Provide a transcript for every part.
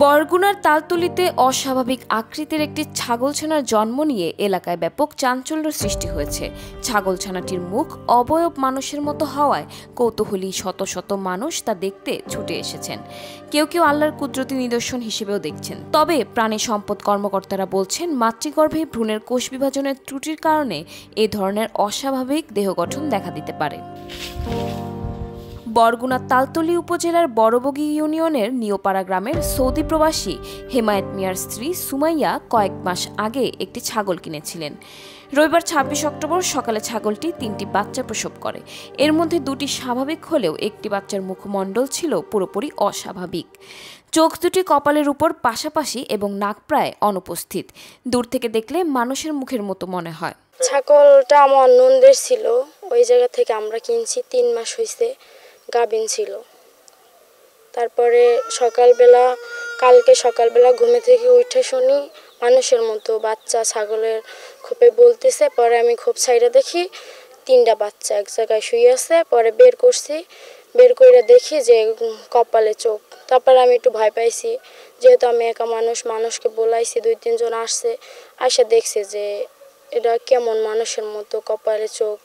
বরগুনার তালতলীতে অস্বাভাবিক আকৃতির একটি ছাগলছানার জন্ম নিয়ে এলাকায় ব্যাপক চাঞ্চল্য সৃষ্টি হয়েছে। ছাগলছানাটির মুখ অবয়ব মানুষের মতো হওয়ায় কৌতূহলী শত শত মানুষ তা দেখতে ছুটে এসেছেন। কেউ কেউ আল্লাহর কুদরতি নিদর্শন হিসেবেও দেখছেন। তবে প্রাণী সম্পদ কর্মকর্তারা বলছেন, মাতৃগর্ভে ভ্রূণের কোষ বিভাজনের ত্রুটির কারণে এ ধরনের অস্বাভাবিক দেহ গঠন দেখা দিতে পারে। বরগুনার তালতলী উপজেলার বড়বগী ইউনিয়নের নিয়োপাড়া গ্রামের সৌদি প্রবাসী হেমায়েত মিয়ার স্ত্রী সুমাইয়া কয়েক মাস আগে একটি ছাগল কিনেছিলেন। রবিবার ২৬ অক্টোবর সকালে ছাগলটি ৩টি বাচ্চা প্রসব করে। এর মধ্যে ২টি স্বাভাবিক হলেও একটি বাচ্চার মুখমণ্ডল ছিল পুরোপুরি অস্বাভাবিক। চোখ দুটি কপালের উপর পাশাপাশি এবং নাক প্রায় অনুপস্থিত। দূর থেকে দেখলে মানুষের মুখের মতো মনে হয়। ছাগলটা আমার নন্দের ছিল, ওই জায়গা থেকে আমরা কিনছি। ৩ মাস হয়েছে, গাভিন ছিল। তারপরে কালকে সকালবেলা ঘুমে থেকে উঠে শুনি মানুষের মতো বাচ্চা ছাগলের খোপে বলতেছে। পরে আমি খোপ সাইডে দেখি 3টা বাচ্চা এক জায়গায় শুয়ে আছে। পরে বের করে দেখি যে কপালে চোখ। তারপরে আমি একটু ভয় পাইছি, যেহেতু আমি একা মানুষকে বলাইছি। 2-3 জন আসে দেখছে যে এটা কেমন মানুষের মতো, কপালে চোখ,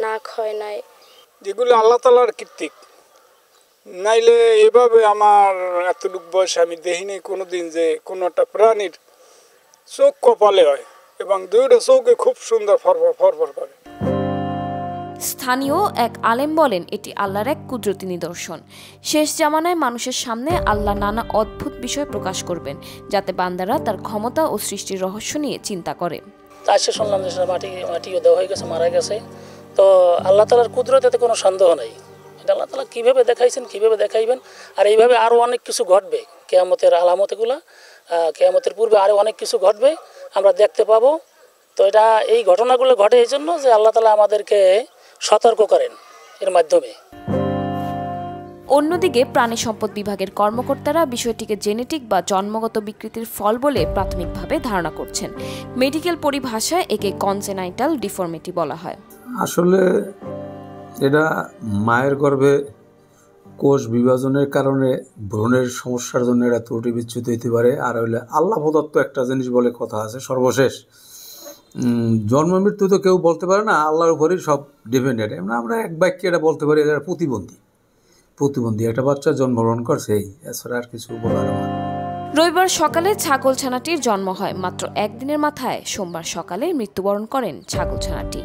নাক হয় নাই। যেগুলো আল্লাহ তাআলার কৃতিক, নাইলে এভাবে আমার এতটুক বয়সে আমি দেখিনি কোনোদিন যে কোনো একটা প্রাণীর চোখ কপালে হয় এবং 2টা চোখে খুব সুন্দর ফরফর করে। স্থানীয় এক আলেম বলেন, এটি আল্লাহর এক কুদরতি নিদর্শন। শেষ জামানায় মানুষের সামনে আল্লাহ নানা অদ্ভুত বিষয় প্রকাশ করবেন, যাতে বান্দারা তার ক্ষমতা ও সৃষ্টির রহস্য নিয়ে চিন্তা করে। আজকে শুনলাম যে মাটিও দেওয়া হয়ে গেছে, মারা গেছে। তো আল্লাহ তাআলার কুদরতে কোনো সন্দেহ নাই। এটা আল্লাহ তাআলা কীভাবে দেখাইছেন, কীভাবে দেখাইবেন, আর এইভাবে আরও অনেক কিছু ঘটবে। কিয়ামতের আলামতগুলো, কিয়ামতের পূর্বে আরও অনেক কিছু ঘটবে, আমরা দেখতে পাবো। তো এটা এই ঘটনাগুলো ঘটে এই জন্য যে আল্লাহ তাআলা আমাদেরকে সতর্ক করেন এর মাধ্যমে। অন্যদিকে প্রাণী সম্পদ বিভাগের কর্মকর্তারা বিষয়টিকে জেনেটিক বা জন্মগত বিকৃতির ফল বলে প্রাথমিকভাবে ধারণা করছেন। মেডিকেল পরিভাষায় একে কনজেনাইটাল ডিফর্মিটি বলা হয়। আসলে এটা মায়ের গর্ভে কোষ বিভাজনের কারণে ভ্রূণের সমস্যার জন্য এটা ত্রুটি বিচ্যুত হইতে পারে। আর হইলে আল্লাহ প্রদত্ত একটা জিনিস বলে কথা আছে, সর্বশেষ জন্ম মৃত্যু তো কেউ বলতে পারে না, আল্লাহর উপরই সব ডিপেন্ডেন্ট। আমরা এক বাক্যে এটা বলতে পারি, এটা প্রতিবন্ধী একটা বাচ্চা জন্মগ্রহণ করছে, এছাড়া আর কিছু বলার না। রবিবার সকালে ছাগলছানাটির জন্ম হয়। মাত্র একদিনের মাথায় সোমবার সকালে মৃত্যুবরণ করেন ছাগলছানাটি।